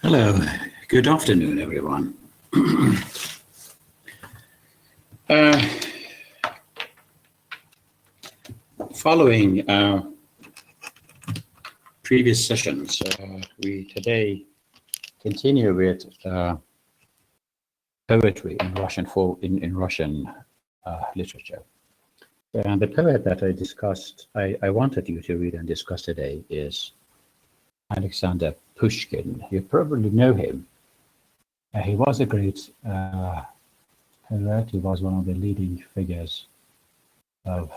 Hello, good afternoon, everyone. uh, Following previous sessions, we today continue with poetry in Russian in Russian literature. And the poet that I wanted you to read and discuss today is Alexander Pushkin. You probably know him. He was a great poet. He was one of the leading figures of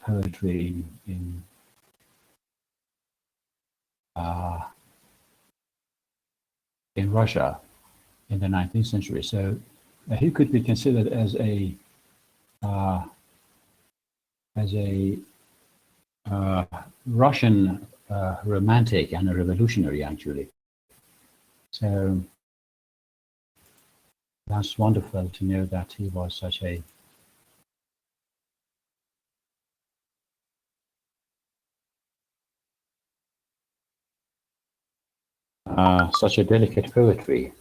poetry in Russia in the 19th century. So he could be considered as a Russian romantic and a revolutionary, actually. So that's wonderful to know that he was such a delicate poetry.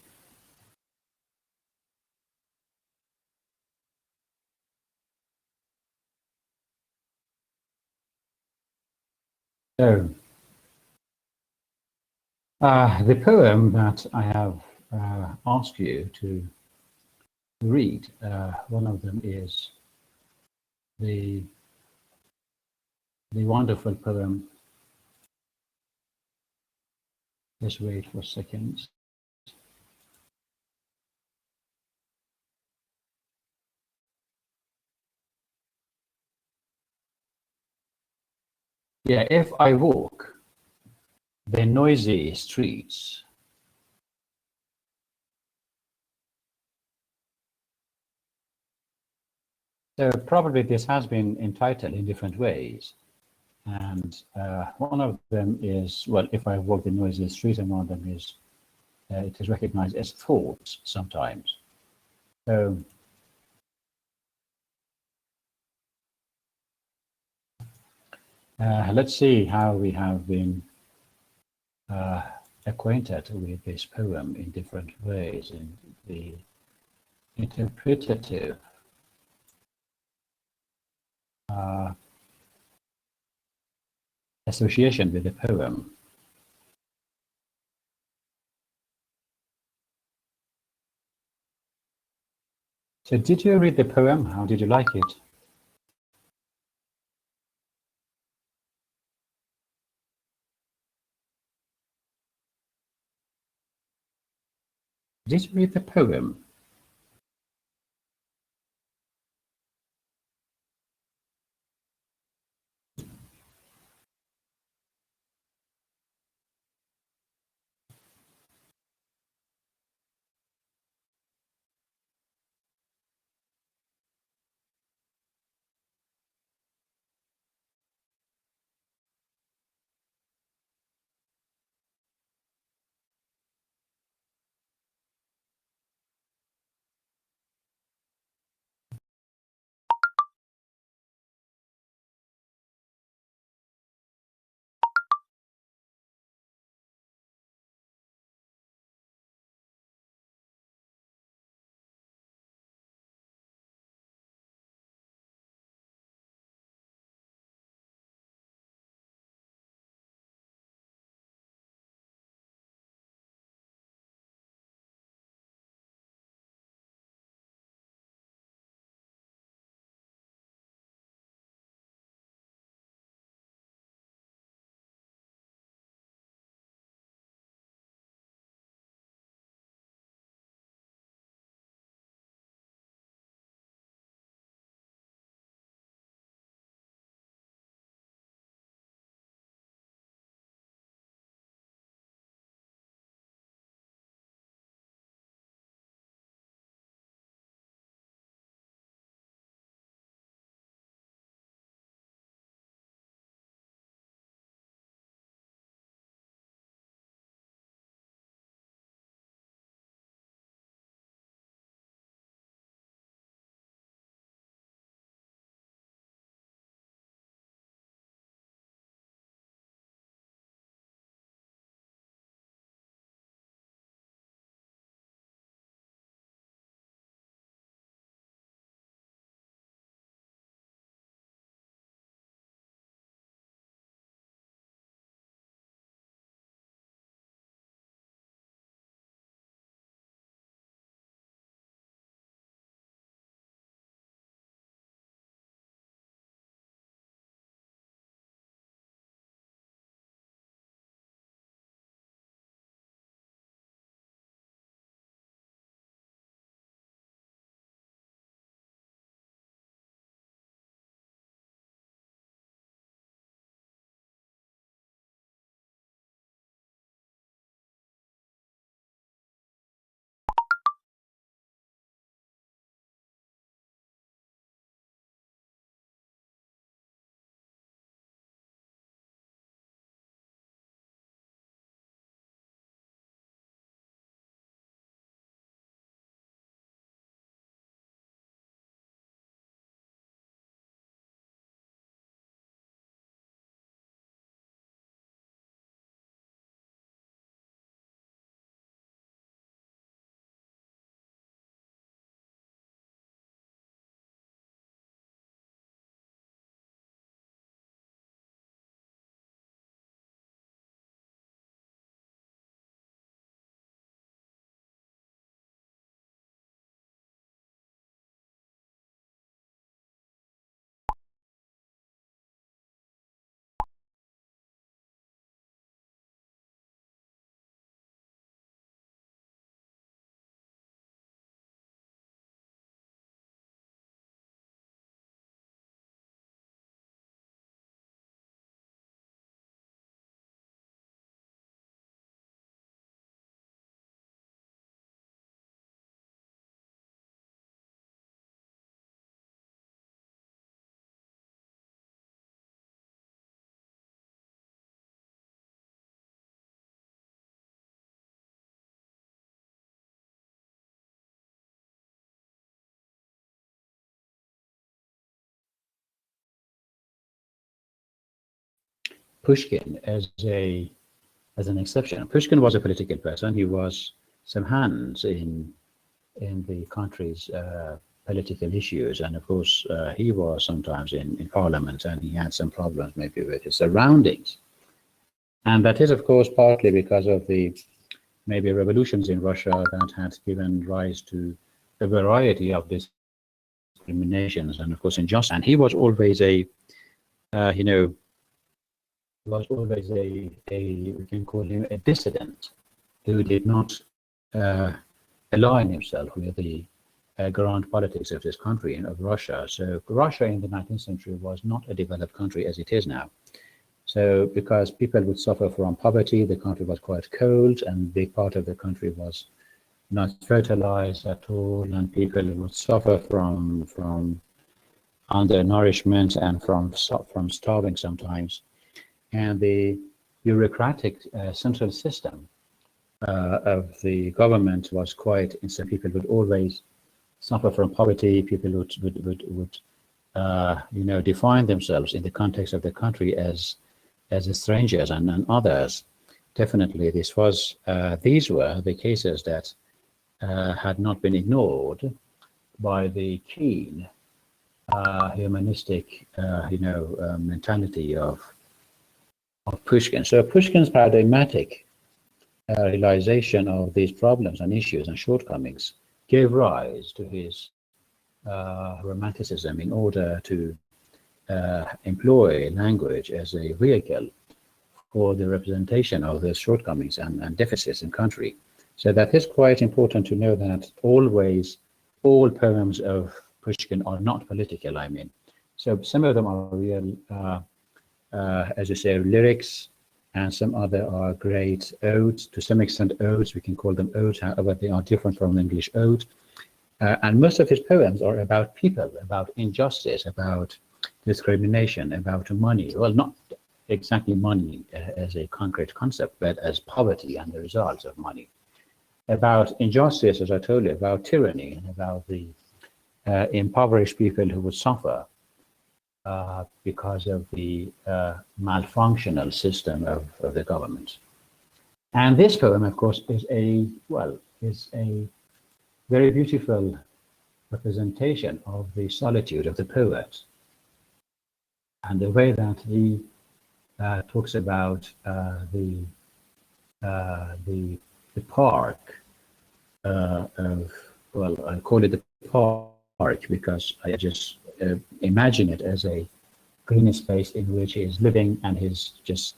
So the poem that I have asked you to read, one of them is the wonderful poem. Let's wait for a second. Yeah, if I walk the noisy streets, so probably this has been entitled in different ways. And one of them is, well, if I walk the noisy streets, and one of them is, it is recognized as thoughts sometimes. So let's see how we have been acquainted with this poem in different ways, in the interpretative association with the poem. So did you read the poem? How did you like it? Did you read the poem? Pushkin as an exception. Pushkin was a political person. He was some hands in the country's political issues, and of course he was sometimes in parliament, and he had some problems maybe with his surroundings, and that is of course partly because of the maybe revolutions in Russia that had given rise to a variety of discriminations and of course injustice. And he was always you know, was always we can call him a dissident who did not uh, align himself with the ground politics of this country and of Russia. So Russia in the 19th century was not a developed country as it is now. So because people would suffer from poverty, the country was quite cold, and big part of the country was not fertilized at all, and people would suffer from undernourishment and from starving sometimes. And the bureaucratic central system of the government was quite, and so people would always suffer from poverty. People would you know, define themselves in the context of the country as strangers and others. Definitely, these were the cases that had not been ignored by the keen humanistic, you know, mentality of Pushkin. So Pushkin's paradigmatic realization of these problems and issues and shortcomings gave rise to his romanticism in order to employ language as a vehicle for the representation of the shortcomings and deficits in country. So that is quite important to know, that always all poems of Pushkin are not political, I mean. So some of them are real, as you say, lyrics, and some other are great odes, to some extent odes, we can call them odes, however they are different from the English ode. And most of his poems are about people, about injustice, about discrimination, about money. Well, not exactly money as a concrete concept, but as poverty and the results of money. About injustice, as I told you, about tyranny, and about the impoverished people who would suffer because of the malfunctional system of the government. And this poem, of course, is a very beautiful representation of the solitude of the poet, and the way that he talks about the park of, well, I call it the park because I just imagine it as a green space in which he is living, and he's just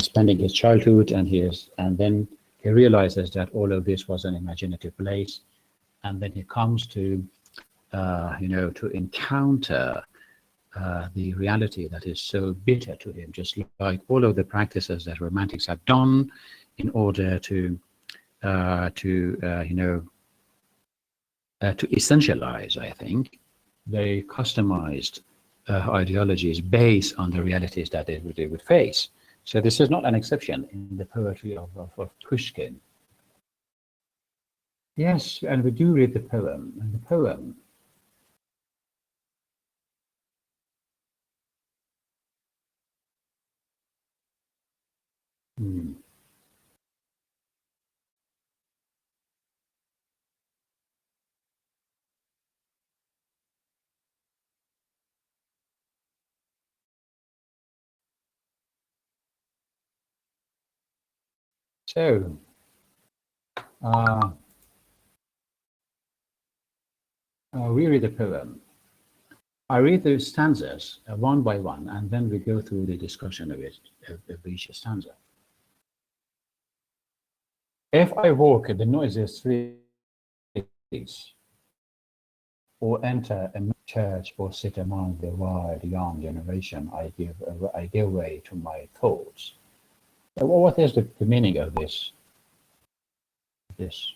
spending his childhood, and then he realizes that all of this was an imaginative place, and then he comes to you know, to encounter the reality that is so bitter to him, just like all of the practices that romantics have done in order to you know, to essentialize, I think, very customized ideologies based on the realities that they would face. So this is not an exception in the poetry of Pushkin. Yes, and we do read the poem, and the poem. Hmm. So uh, we read the poem. I read the stanzas one by one, and then we go through the discussion of it, of each stanza. If I walk the noisy streets, or enter a church, or sit among the wild young generation, I give way to my thoughts. So what is the meaning of this? This.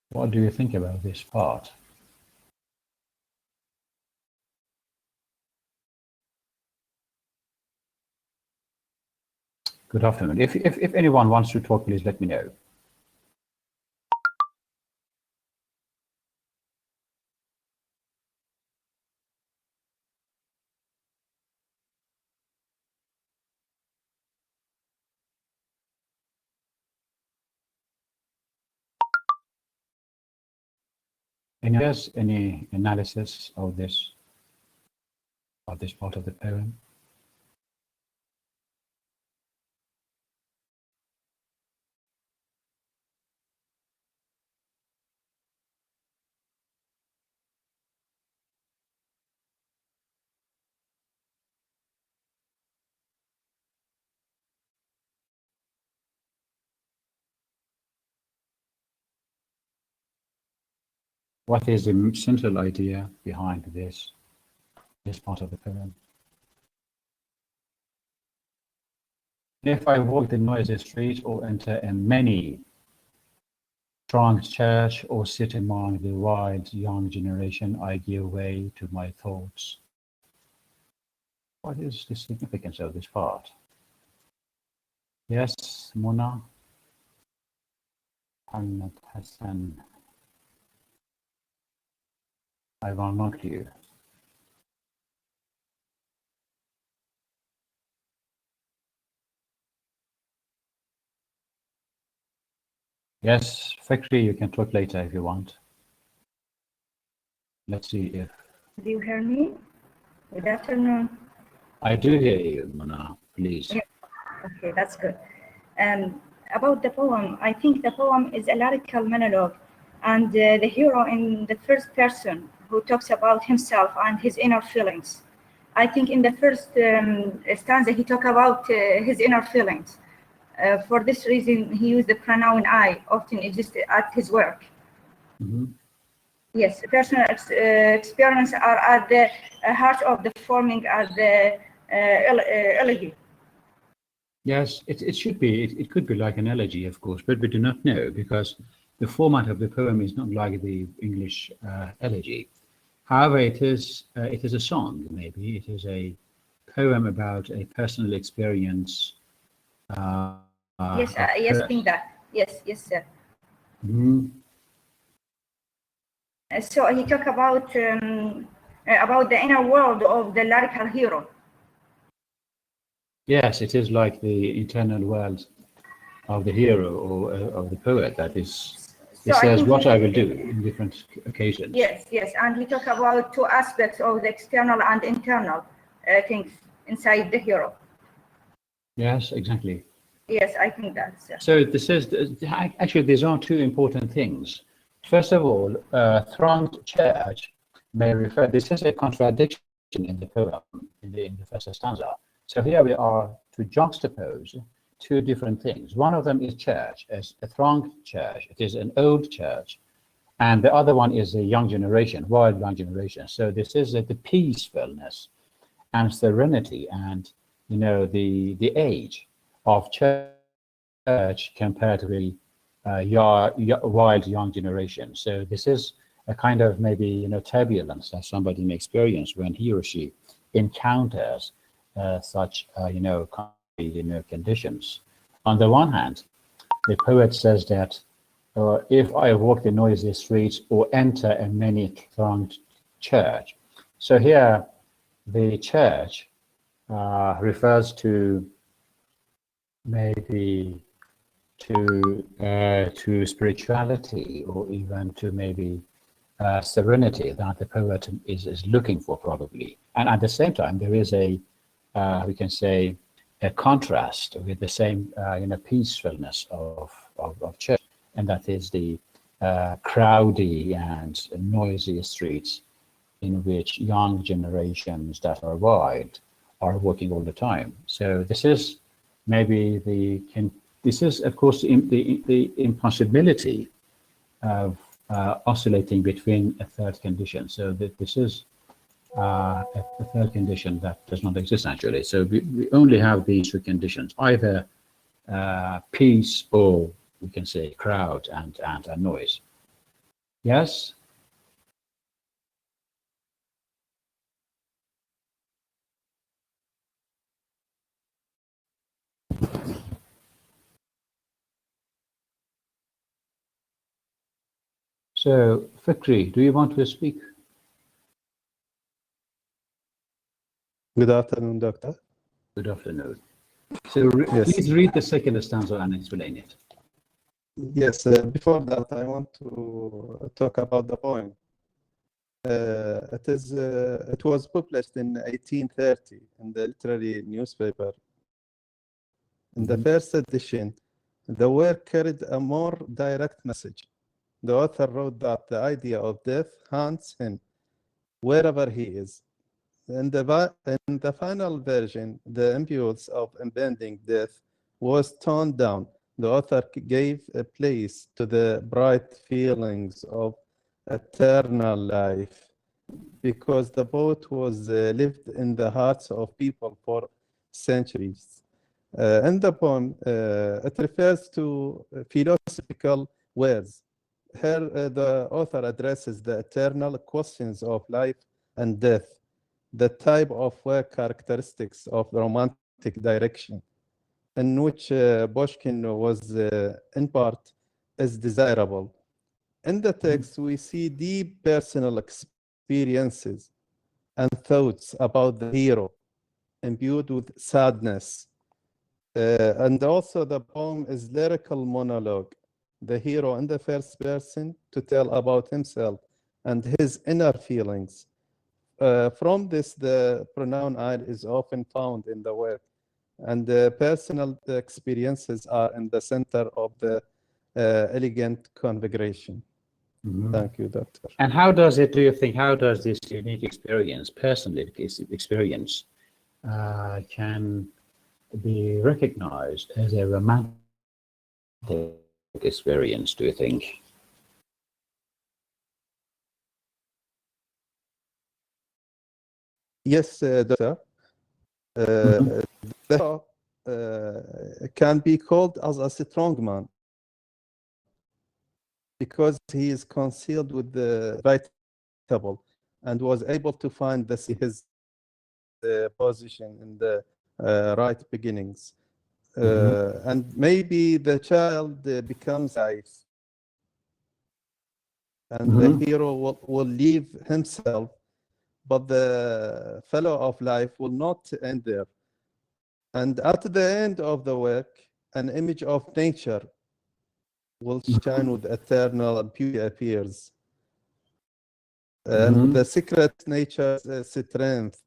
What do you think about this part? Good afternoon. If anyone wants to talk, please let me know. Any analysis of this part of the poem? What is the central idea behind this part of the poem? If I walk the noisy street or enter a many thronged church or sit among the wild young generation, I give way to my thoughts. What is the significance of this part? Yes, Mona, Ahmed Hassan, I will not you. Yes, Fikri, you can talk later if you want. Let's see if... Do you hear me? Good afternoon. I do hear you, Mona, please. Yeah. Okay, that's good. About the poem, I think the poem is a lyrical monologue, and the hero in the first person who talks about himself and his inner feelings. I think in the first stanza he talks about his inner feelings. For this reason, he used the pronoun I, often exists at his work. Mm-hmm. Yes, personal experience are at the heart of the forming of the elegy. Yes, it should be. It could be like an elegy, of course, but we do not know because the format of the poem is not like the English elegy. However, it is a song. Maybe it is a poem about a personal experience. Yes, yes, think that. Yes, yes, sir. Mm-hmm. So he talked about the inner world of the lyrical hero. Yes, it is like the internal world of the hero or of the poet. That is, he says what I will do in different occasions. Yes, yes, and he talked about two aspects of the external and internal things inside the hero. Yes, exactly. Yes, I think that's. So this is actually these are two important things. First of all, thronged church may refer. This is a contradiction in the poem in the first stanza. So here we are to juxtapose two different things. One of them is church, as a thronged church. It is an old church, and the other one is a young generation, wild young generation. So this is the peacefulness and serenity, and the age of church compared to the wild young generation. So this is a kind of maybe turbulence that somebody may experience when he or she encounters such conditions. On the one hand, the poet says that if I walk the noisy streets or enter a many thronged church. So here the church refers to maybe to spirituality, or even to maybe serenity that the poet is looking for, probably. And at the same time, there is a we can say a contrast with the same peacefulness of church, and that is the crowdy and noisy streets in which young generations that are wild are walking all the time. So this is maybe this is, of course, the impossibility of oscillating between a third condition. So this is a third condition that does not exist actually. So we only have these two conditions, either peace or we can say crowd and noise. Yes? So, Fikri, do you want to speak? Good afternoon, Doctor. Good afternoon. So Yes. Please read the second stanza and explain it. Yes, before that, I want to talk about the poem. It was published in 1830 in the literary newspaper. In the first edition, the work carried a more direct message. The author wrote that the idea of death haunts him wherever he is. In the final version, the impulse of impending death was toned down. The author gave a place to the bright feelings of eternal life, because the poet was lived in the hearts of people for centuries. In the poem, it refers to philosophical words. Here, the author addresses the eternal questions of life and death, the type of work characteristics of romantic direction, in which Pushkin was in part is desirable. In the text, we see deep personal experiences and thoughts about the hero, imbued with sadness. And also the poem is lyrical monologue. The hero in the first person to tell about himself and his inner feelings. From this, the pronoun I is often found in the work, and the personal experiences are in the center of the elegant configuration. Thank you, Doctor. And how does it, do you think, how does this unique experience, personal experience, can be recognized as a romantic experience, do you think? Yes, Doctor. The hero can be called as a strong man because he is concealed with the vegetable and was able to find his position in the right beginnings. And maybe the child becomes life, and the hero will leave himself, but the fellow of life will not end there. And at the end of the work, an image of nature will shine with eternal beauty appears. And the secret nature's strength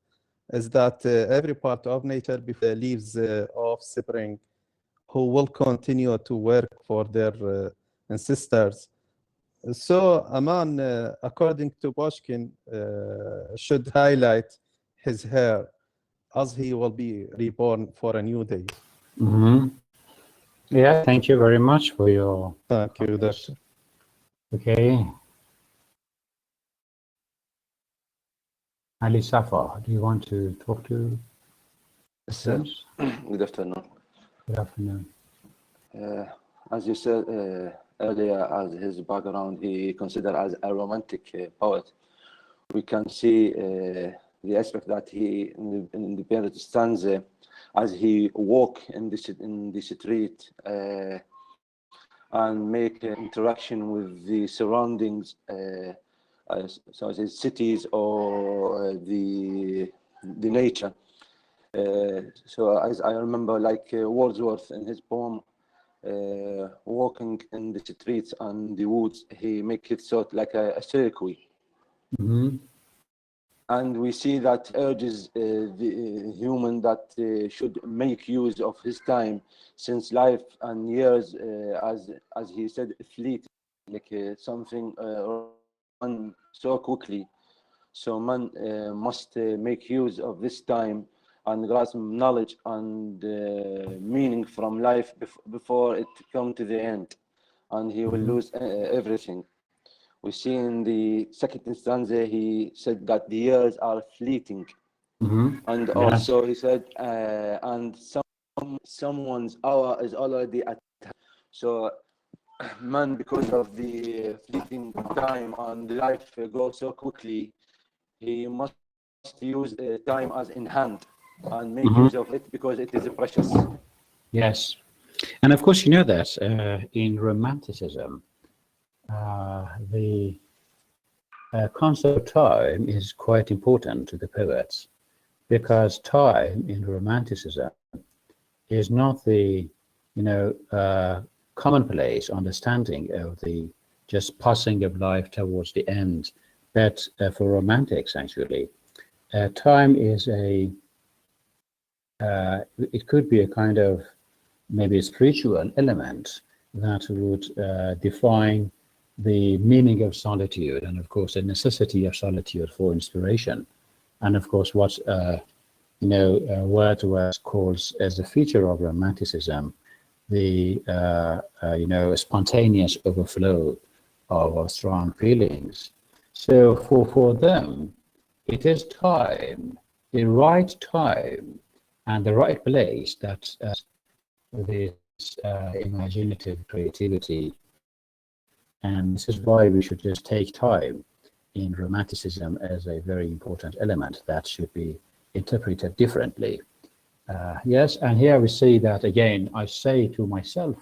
is that every part of nature leaves offspring who will continue to work for their ancestors. So a man, according to Pushkin, should highlight his hair as he will be reborn for a new day. Yeah, thank you very much for your... Thank you, Doctor. Okay. Ali Safa, do you want to talk to Yes, us? good afternoon. Good afternoon. As you said earlier, as his background, he considered as a romantic poet. We can see the aspect that he, in the period stanza, as he walk in the street and make interaction with the surroundings, so as cities or the nature. So as I remember, like Wordsworth in his poem, walking in the streets and the woods, he make it sort like a circuit. And we see that urges the human that should make use of his time, since life and years, as he said, fleet, like something run so quickly. So man must make use of this time and grasp knowledge and meaning from life before it come to the end, and he will lose everything. We see in the second stanza, he said that the years are fleeting. And also he said, and someone's hour is already at hand. So man, because of the fleeting time and life goes so quickly, he must use time as in hand and make use of it because it is precious. Yes. And of course, you know that in Romanticism, the concept of time is quite important to the poets, because time in Romanticism is not the, commonplace understanding of the just passing of life towards the end, But for romantics, actually, time is it could be a kind of maybe a spiritual element that would define the meaning of solitude, and of course the necessity of solitude for inspiration, and of course what Wordsworth calls as a feature of romanticism, the spontaneous overflow of strong feelings. So for them, it is time, the right time, and the right place that this imaginative creativity. And this is why we should just take time in romanticism as a very important element that should be interpreted differently. Yes, and here we see that again, I say to myself,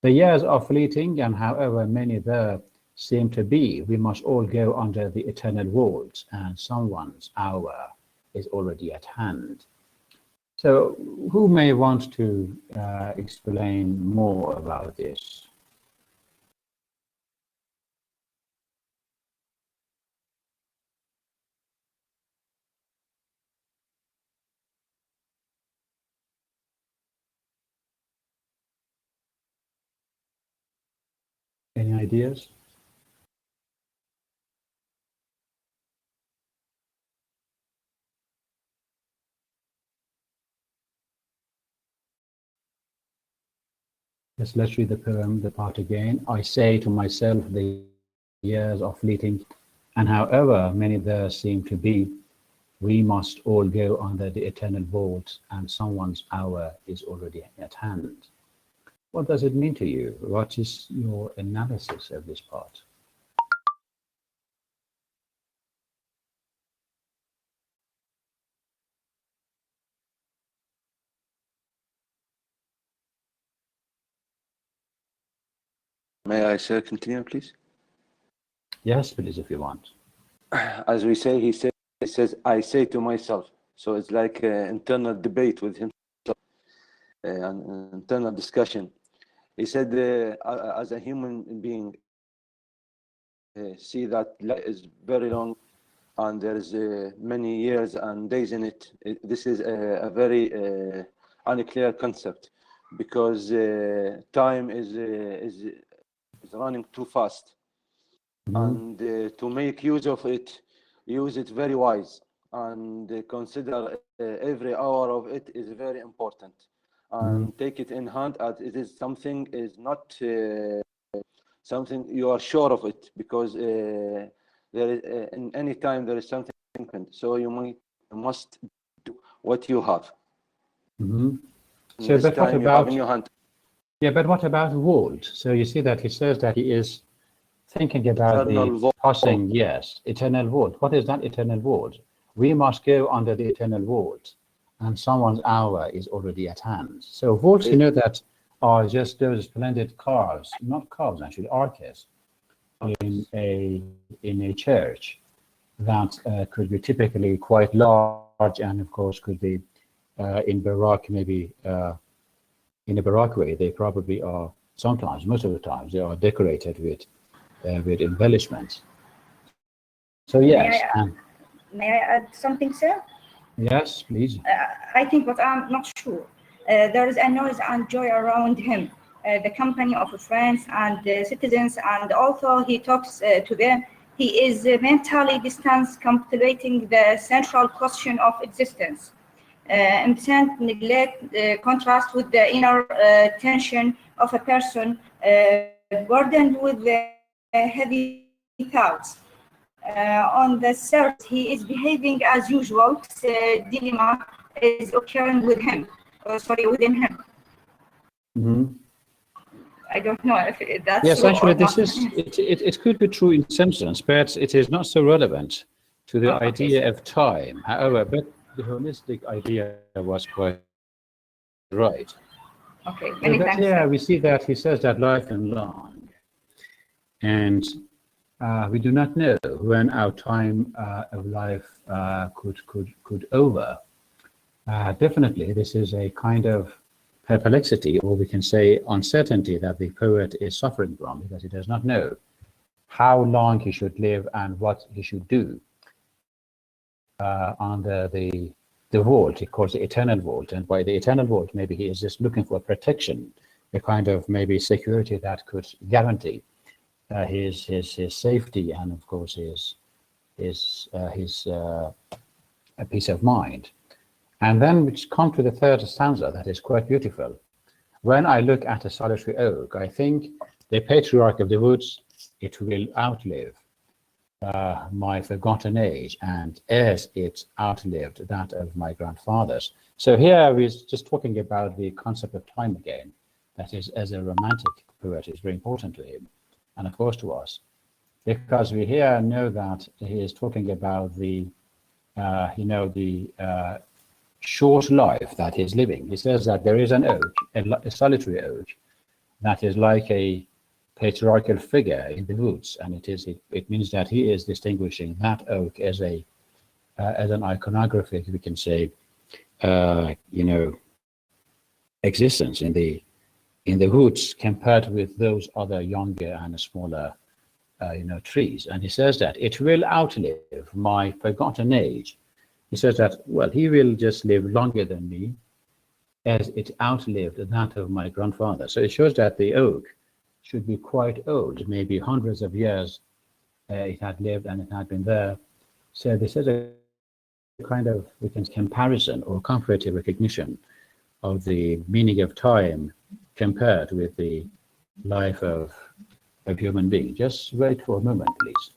the years are fleeting, and however many there seem to be, we must all go under the eternal vault, and someone's hour is already at hand. So who may want to explain more about this? Any ideas? Yes, let's read the poem, the part again. I say to myself, the years are fleeting, and however many there seem to be, we must all go under the eternal vault, and someone's hour is already at hand. What does it mean to you? What is your analysis of this part? May I, sir, continue, please? Yes, please, if you want. As we say, he says, I say to myself. So it's like an internal debate with himself, an internal discussion. He said, as a human being, see that life is very long, and there's many years and days in it. This is a very unclear concept, because time is running too fast. And to make use of it, use it very wise, and consider every hour of it is very important, and take it in hand as it is something is not something you are sure of it, because there is in any time there is something, so you must do what you have. So, This but what time you have about in your hand. Yeah, but what about vault? So you see that he says that he is thinking about Eternal the vault. passing, yes, eternal vault. What is that eternal vault? We must go under the eternal vault, and someone's hour is already at hand. So vaults, you know, that are just those splendid carves, not carves actually, arches in a church that could be typically quite large, and of course could be in Baroque, maybe in a Baroque way. They probably are sometimes, most of the times, they are decorated with embellishments. So yes, May I add something, sir? Yes, please. I think, but I'm not sure. There is a noise and joy around him, the company of friends and citizens, and although he talks to them, he is mentally distanced, contemplating the central question of existence. Impotent neglect contrast with the inner tension of a person burdened with heavy thoughts. On the surface, he is behaving as usual. Dilemma is occurring with him. Within him. I don't know if that's yes. true Actually, or this not. is it could be true in some sense, but it is not so relevant to the idea of time. However, but the holistic idea was quite right. Okay, many but thanks. yeah, we see that he says that life is long, and we do not know when our time of life could over. Definitely, this is a kind of perplexity, or we can say uncertainty, that the poet is suffering from, because he does not know how long he should live and what he should do under the vault. He calls the eternal vault, and by the eternal vault, maybe he is just looking for protection, a kind of maybe security that could guarantee his safety and of course his a peace of mind. And then we come to the third stanza that is quite beautiful. When I look at a solitary oak, I think the patriarch of the woods, it will outlive my forgotten age, and as it outlived that of my grandfathers. So here we're just talking about the concept of time again. That is, as a romantic poet, is very important to him, and of course to us, because we here know that he is talking about the, short life that he's living. He says that there is an oak, a solitary oak, that is like a patriarchal figure in the woods, and it means that he is distinguishing that oak as a as an iconographic, we can say, existence in the woods compared with those other younger and smaller trees. And he says that it will outlive my forgotten age. He says that, well, he will just live longer than me as it outlived that of my grandfather. So it shows that the oak should be quite old, maybe hundreds of years it had lived and it had been there. So this is a kind of, we can comparison or comparative recognition of the meaning of time compared with the life of human being. Just wait for a moment, please.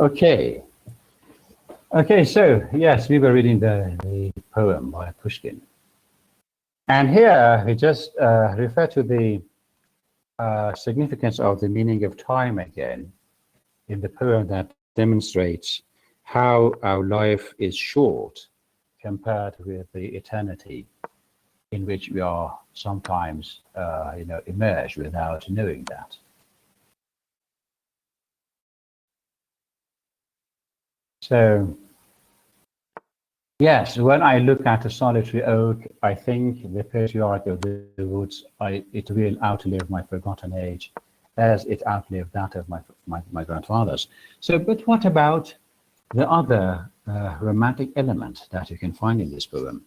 Okay. Okay, so yes, we were reading the poem by Pushkin. And here we just refer to the significance of the meaning of time again in the poem that demonstrates how our life is short compared with the eternity in which we are sometimes, immersed without knowing that. So, yes, when I look at a solitary oak, I think the patriarch of the woods, it will outlive my forgotten age, as it outlived that of my grandfathers. So, but what about the other romantic element that you can find in this poem?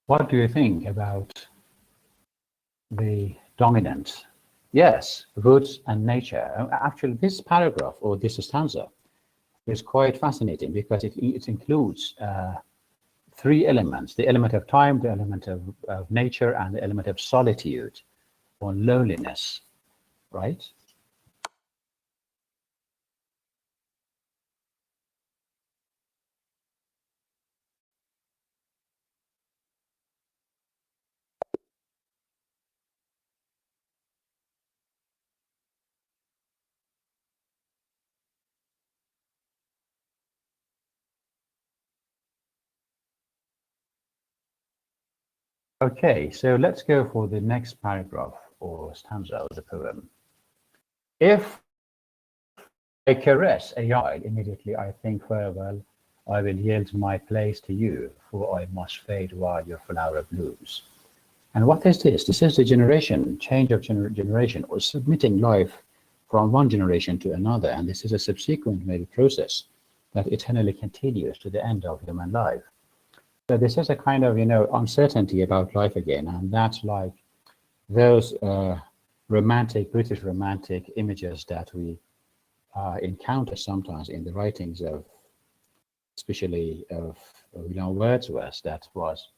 What do you think about the dominant? Yes, woods and nature. Actually, this paragraph or this stanza is quite fascinating because it includes three elements: the element of time, the element of nature, and the element of solitude or loneliness, right? Okay, so let's go for the next paragraph or stanza of the poem. If I caress a child, immediately I think, farewell, I will yield my place to you, for I must fade while your flower blooms. And what is this? This is the generation, change of generation, or submitting life from one generation to another. And this is a subsequent maybe process that eternally continues to the end of human life. So this is a kind of, uncertainty about life again. And that's like those British romantic images that we encounter sometimes in the writings of, especially of, Wordsworth, that was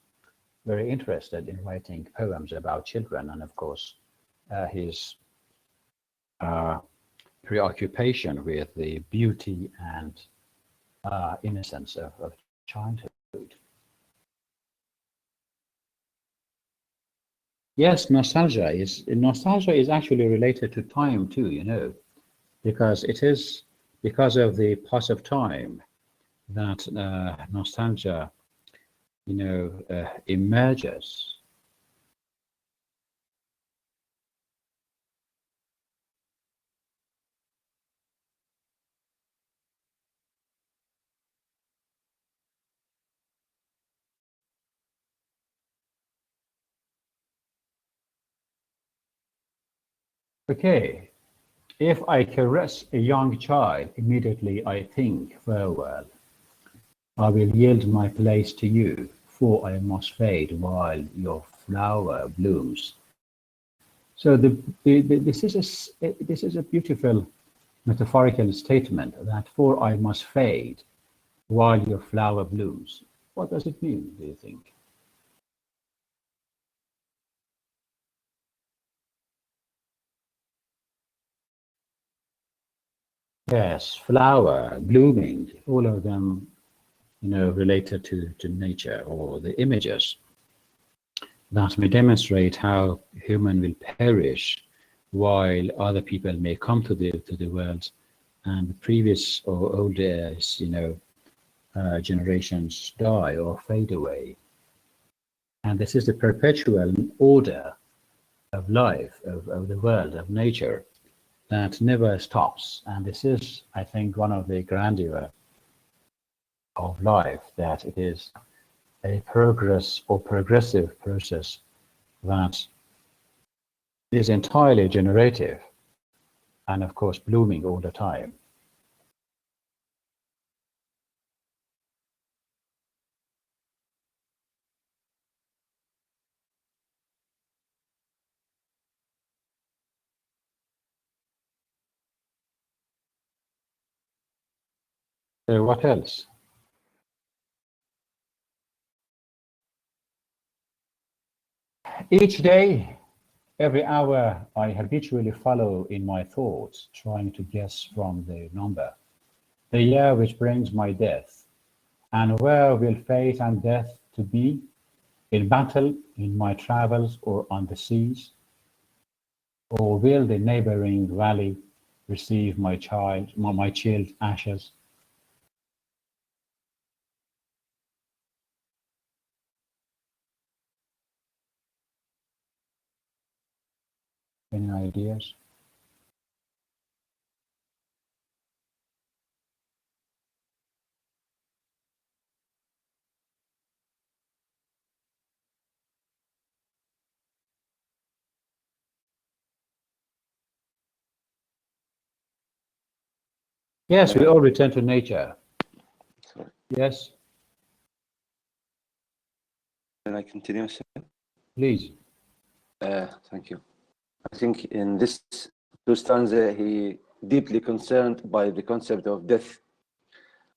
very interested in writing poems about children, and of course, his preoccupation with the beauty and innocence of childhood. Yes, nostalgia is actually related to time too, because it is because of the pass of time that nostalgia, emerges. Okay, if I caress a young child, immediately I think, farewell, I will yield my place to you, for I must fade while your flower blooms. So this is a beautiful metaphorical statement that for I must fade while your flower blooms. What does it mean, do you think? Yes, flower, blooming, all of them, related to nature or the images that may demonstrate how human will perish while other people may come to the world and the previous or older, generations die or fade away. And this is the perpetual order of life, of the world, of nature, that never stops. And this is, I think, one of the grandeur of life, that it is a progress or progressive process that is entirely generative and, of course, blooming all the time. What else? Each day, every hour, I habitually follow in my thoughts, trying to guess from the number, the year which brings my death, and where will fate and death to be, in battle, in my travels, or on the seas? Or will the neighboring valley receive my chilled ashes? Any ideas? Yes, we all return to nature. Sorry. Yes, Can I continue, sir? please. Thank you. I think in this two stanza, he deeply concerned by the concept of death,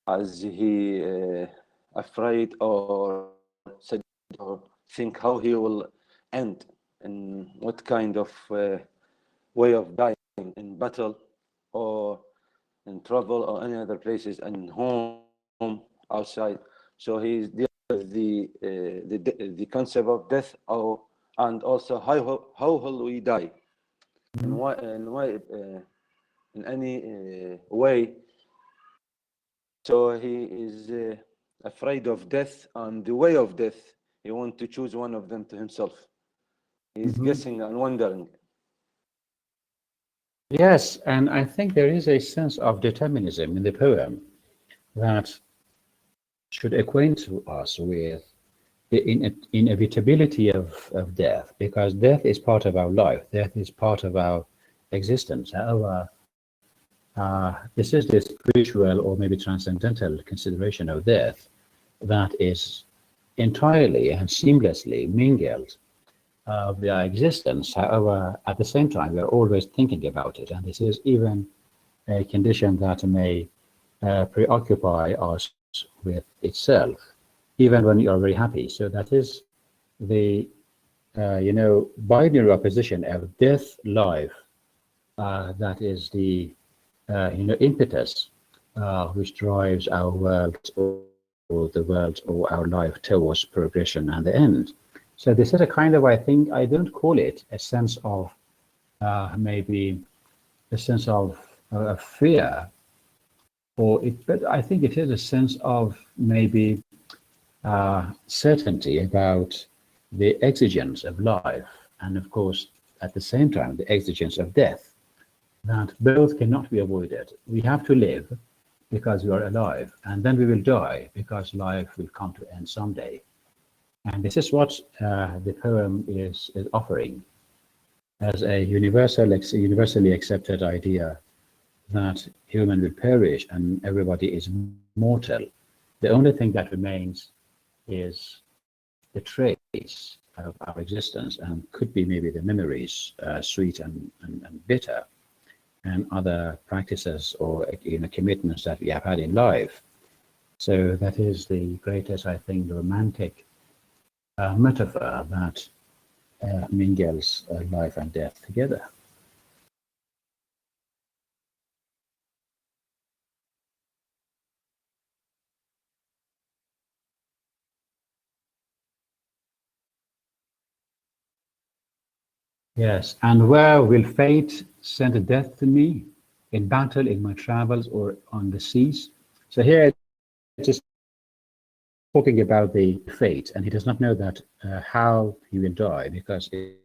as he afraid or said or think how he will end and what kind of way of dying in battle or in travel or any other places and home outside. So he's dealing with the concept of death and also how will we die and why in any way. So he is afraid of death and the way of death. He wants to choose one of them to himself. He's guessing and wondering. Yes, and I think there is a sense of determinism in the poem that should acquaint us with the inevitability of death, because death is part of our life, death is part of our existence. However, this is the spiritual or maybe transcendental consideration of death that is entirely and seamlessly mingled with our existence. However, at the same time, we are always thinking about it, and this is even a condition that may preoccupy us with itself, even when you are very happy. So that is the binary opposition of death, life. That is the impetus which drives our world or the world or our life towards progression and the end. So this is a kind of, I think, I don't call it a sense of maybe a sense of fear, but I think it is a sense of maybe certainty about the exigence of life, and of course, at the same time, the exigence of death, that both cannot be avoided. We have to live because we are alive, and then we will die because life will come to end someday. And this is what the poem is offering as a universally accepted idea that human will perish and everybody is mortal. The only thing that remains is the trace of our existence, and could be maybe the memories, sweet and bitter, and other practices or commitments that we have had in life. So that is the greatest, I think, romantic metaphor that mingles life and death together. Yes, and where will fate send death to me? In battle, in my travels, or on the seas? So here it is talking about the fate, and he does not know that how he will die, because it